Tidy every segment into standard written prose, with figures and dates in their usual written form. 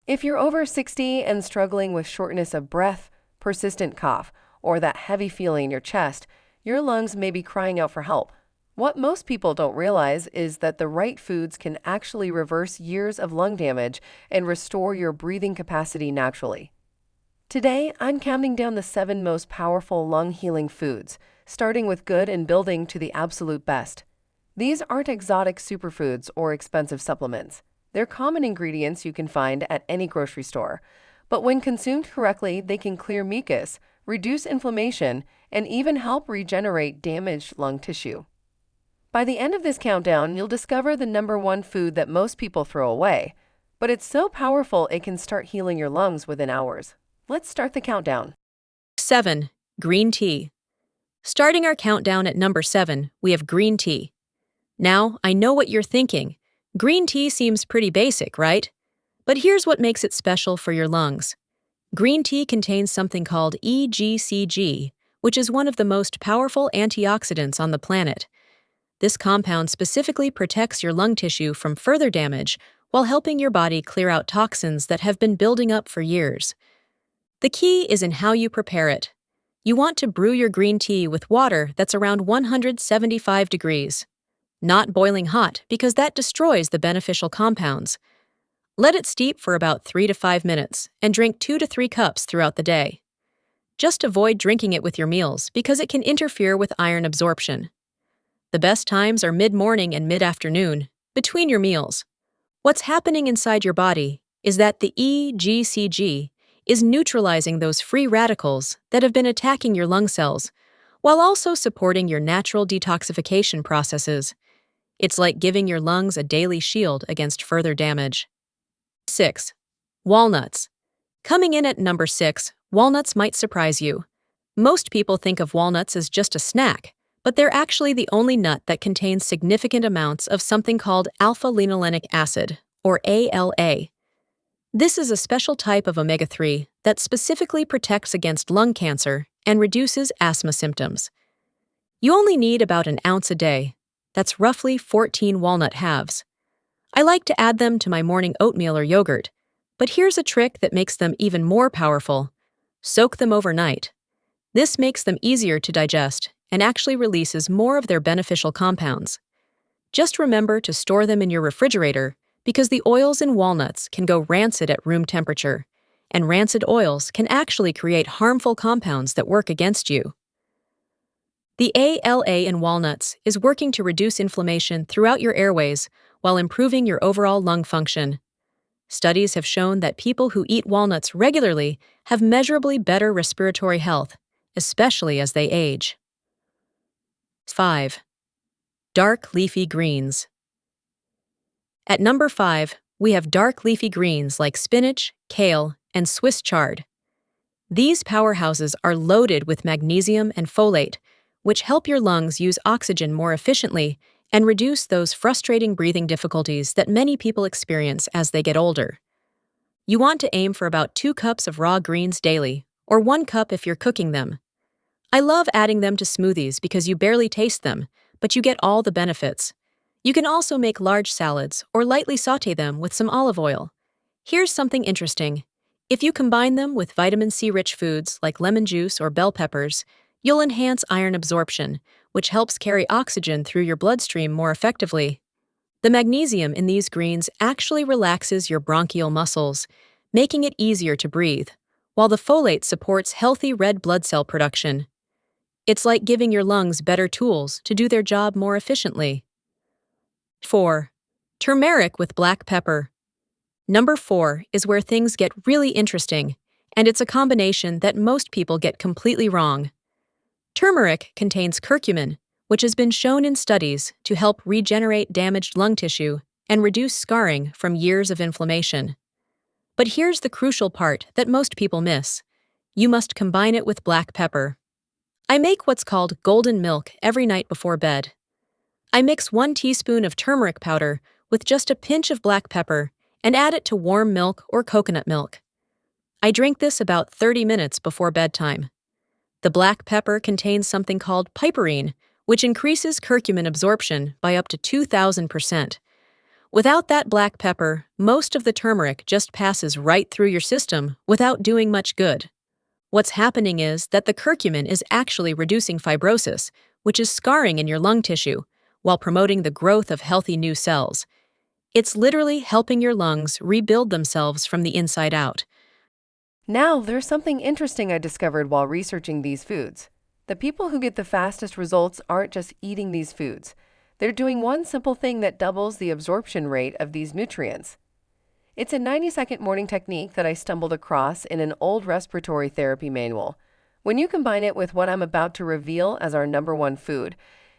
If you're over 60 and struggling with shortness of breath, persistent cough, or that heavy feeling in your chest, your lungs may be crying out for help. What most people don't realize is that the right foods can actually reverse years of lung damage and restore your breathing capacity naturally. Today, I'm counting down the 7 most powerful lung healing foods, starting with good and building to the absolute best. These aren't exotic superfoods or expensive supplements. They're common ingredients you can find at any grocery store. But when consumed correctly, they can clear mucus, reduce inflammation, and even help regenerate damaged lung tissue. By the end of this countdown, you'll discover the #1 food that most people throw away, but it's so powerful it can start healing your lungs within hours. Let's start the countdown. 7. Green tea. Starting our countdown at number 7, we have green tea. Now, I know what you're thinking. Green tea seems pretty basic, right? But here's what makes it special for your lungs. Green tea contains something called EGCG, which is one of the most powerful antioxidants on the planet. This compound specifically protects your lung tissue from further damage while helping your body clear out toxins that have been building up for years. The key is in how you prepare it. You want to brew your green tea with water that's around 175 degrees. Not boiling hot, because that destroys the beneficial compounds. Let it steep for about 3 to 5 minutes and drink 2 to 3 cups throughout the day. Just avoid drinking it with your meals because it can interfere with iron absorption. The best times are mid-morning and mid-afternoon, between your meals. What's happening inside your body is that the EGCG is neutralizing those free radicals that have been attacking your lung cells, while also supporting your natural detoxification processes. It's like giving your lungs a daily shield against further damage. 6. Walnuts. Coming in at number 6, walnuts might surprise you. Most people think of walnuts as just a snack, but they're actually the only nut that contains significant amounts of something called alpha-linolenic acid, or ALA. This is a special type of omega-3 that specifically protects against lung cancer and reduces asthma symptoms. You only need about an ounce a day. That's roughly 14 walnut halves. I like to add them to my morning oatmeal or yogurt, but here's a trick that makes them even more powerful. Soak them overnight. This makes them easier to digest and actually releases more of their beneficial compounds. Just remember to store them in your refrigerator because the oils in walnuts can go rancid at room temperature, and rancid oils can actually create harmful compounds that work against you. The ALA in walnuts is working to reduce inflammation throughout your airways while improving your overall lung function. Studies have shown that people who eat walnuts regularly have measurably better respiratory health, especially as they age. 5. Dark leafy greens. At number 5, we have dark leafy greens like spinach, kale, and Swiss chard. These powerhouses are loaded with magnesium and folate, which help your lungs use oxygen more efficiently and reduce those frustrating breathing difficulties that many people experience as they get older. You want to aim for about 2 cups of raw greens daily, or 1 cup if you're cooking them. I love adding them to smoothies because you barely taste them, but you get all the benefits. You can also make large salads or lightly sauté them with some olive oil. Here's something interesting. If you combine them with vitamin C-rich foods like lemon juice or bell peppers, you'll enhance iron absorption, which helps carry oxygen through your bloodstream more effectively. The magnesium in these greens actually relaxes your bronchial muscles, making it easier to breathe, while the folate supports healthy red blood cell production. It's like giving your lungs better tools to do their job more efficiently. 4. Turmeric with black pepper. Number 4 is where things get really interesting, and it's a combination that most people get completely wrong. Turmeric contains curcumin, which has been shown in studies to help regenerate damaged lung tissue and reduce scarring from years of inflammation. But here's the crucial part that most people miss. You must combine it with black pepper. I make what's called golden milk every night before bed. I mix 1 teaspoon of turmeric powder with just a pinch of black pepper and add it to warm milk or coconut milk. I drink this about 30 minutes before bedtime. The black pepper contains something called piperine, which increases curcumin absorption by up to 2,000%. Without that black pepper, most of the turmeric just passes right through your system without doing much good. What's happening is that the curcumin is actually reducing fibrosis, which is scarring in your lung tissue, while promoting the growth of healthy new cells. It's literally helping your lungs rebuild themselves from the inside out. Now, there's something interesting I discovered while researching these foods. The people who get the fastest results aren't just eating these foods. They're doing one simple thing that doubles the absorption rate of these nutrients. It's a 90-second morning technique that I stumbled across in an old respiratory therapy manual. When you combine it with what I'm about to reveal as our number one food,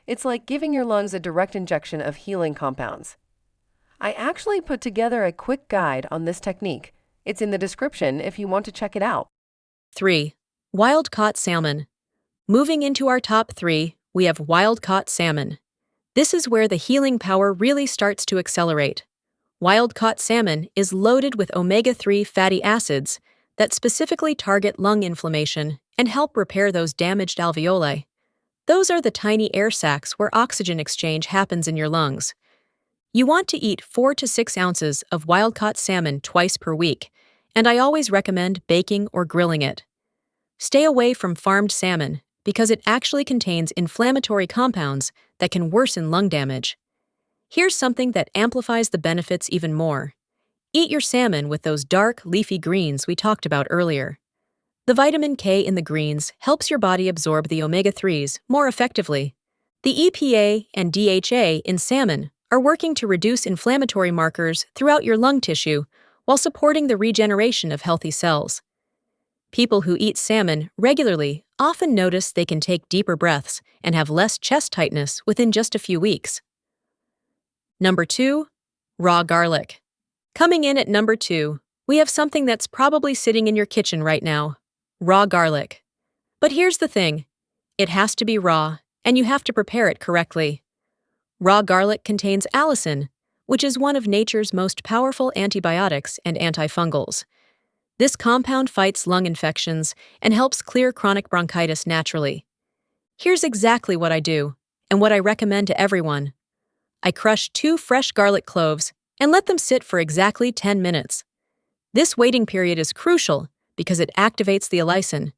it's like giving your lungs a direct injection of healing compounds. I actually put together a quick guide on this technique. It's in the description if you want to check it out. 3. Wild-caught salmon. Moving into our top 3, we have wild-caught salmon. This is where the healing power really starts to accelerate. Wild-caught salmon is loaded with omega-3 fatty acids that specifically target lung inflammation and help repair those damaged alveoli. Those are the tiny air sacs where oxygen exchange happens in your lungs. You want to eat 4 to 6 ounces of wild-caught salmon twice per week, and I always recommend baking or grilling it. Stay away from farmed salmon because it actually contains inflammatory compounds that can worsen lung damage. Here's something that amplifies the benefits even more. Eat your salmon with those dark, leafy greens we talked about earlier. The vitamin K in the greens helps your body absorb the omega-3s more effectively. The EPA and DHA in salmon are working to reduce inflammatory markers throughout your lung tissue while supporting the regeneration of healthy cells. People who eat salmon regularly often notice they can take deeper breaths and have less chest tightness within just a few weeks. Number 2. Raw garlic. Coming in at number 2, we have something that's probably sitting in your kitchen right now: raw garlic. But here's the thing: it has to be raw, and you have to prepare it correctly. Raw garlic contains allicin, which is one of nature's most powerful antibiotics and antifungals. This compound fights lung infections and helps clear chronic bronchitis naturally. Here's exactly what I do, and what I recommend to everyone. I crush 2 fresh garlic cloves and let them sit for exactly 10 minutes. This waiting period is crucial because it activates the allicin.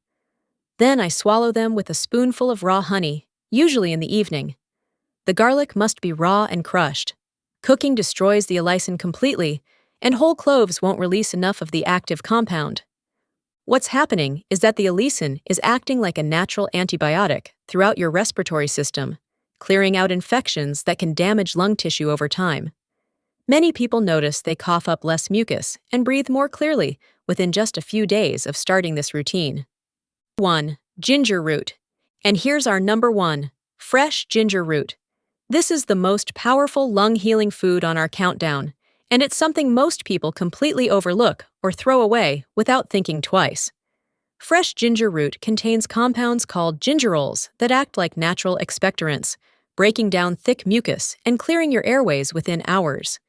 Then I swallow them with a spoonful of raw honey, usually in the evening. The garlic must be raw and crushed. Cooking destroys the allicin completely, and whole cloves won't release enough of the active compound. What's happening is that the allicin is acting like a natural antibiotic throughout your respiratory system, clearing out infections that can damage lung tissue over time. Many people notice they cough up less mucus and breathe more clearly within just a few days of starting this routine. 1. Ginger root. And here's our number 1, fresh ginger root. This is the most powerful lung-healing food on our countdown, and it's something most people completely overlook or throw away without thinking twice. Fresh ginger root contains compounds called gingerols that act like natural expectorants, breaking down thick mucus and clearing your airways within hours.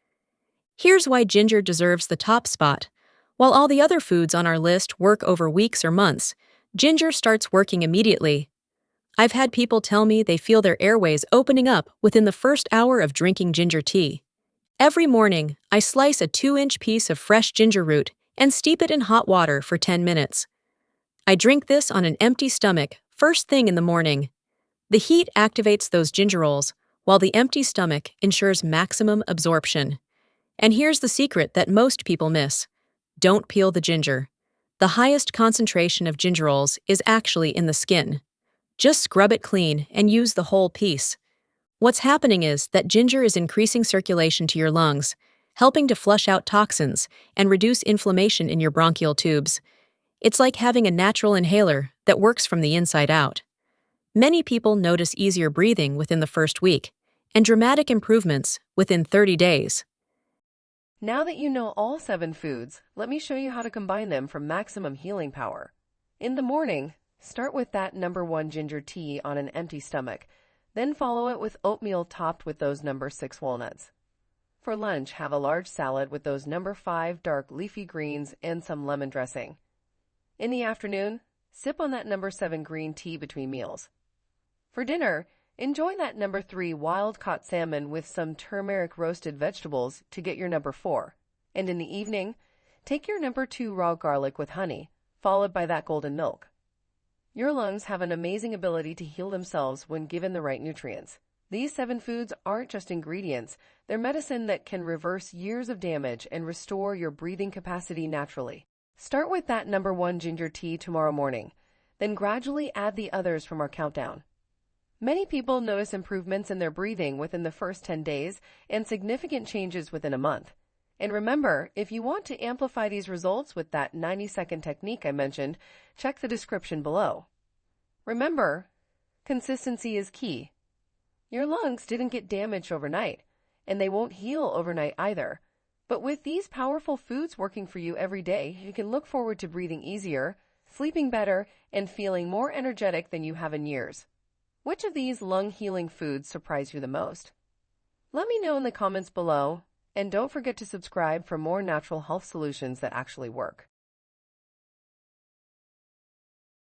Here's why ginger deserves the top spot. While all the other foods on our list work over weeks or months, ginger starts working immediately. I've had people tell me they feel their airways opening up within the first hour of drinking ginger tea. Every morning, I slice a 2-inch piece of fresh ginger root and steep it in hot water for 10 minutes. I drink this on an empty stomach first thing in the morning. The heat activates those gingerols, while the empty stomach ensures maximum absorption. And here's the secret that most people miss: don't peel the ginger. The highest concentration of gingerols is actually in the skin. Just scrub it clean and use the whole piece. What's happening is that ginger is increasing circulation to your lungs, helping to flush out toxins and reduce inflammation in your bronchial tubes. It's like having a natural inhaler that works from the inside out. Many people notice easier breathing within the first week, and dramatic improvements within 30 days. Now that you know all 7 foods, let me show you how to combine them for maximum healing power. In the morning, start with that number 1 ginger tea on an empty stomach, then follow it with oatmeal topped with those number 6 walnuts. For lunch, have a large salad with those number 5 dark leafy greens and some lemon dressing. In the afternoon, sip on that number 7 green tea between meals. For dinner, Enjoy that number 3 wild-caught salmon with some turmeric roasted vegetables to get your number 4. And in the evening, take your number 2 raw garlic with honey, followed by that golden milk. Your lungs have an amazing ability to heal themselves when given the right nutrients. These 7 foods aren't just ingredients, they're medicine that can reverse years of damage and restore your breathing capacity naturally. Start with that number 1 ginger tea tomorrow morning, then gradually add the others from our countdown. Many people notice improvements in their breathing within the first 10 days and significant changes within a month. And remember, if you want to amplify these results with that 90-second technique I mentioned, check the description below. Remember, consistency is key. Your lungs didn't get damaged overnight, and they won't heal overnight either. But with these powerful foods working for you every day, you can look forward to breathing easier, sleeping better, and feeling more energetic than you have in years. Which of these lung-healing foods surprise you the most? Let me know in the comments below, and don't forget to subscribe for more natural health solutions that actually work.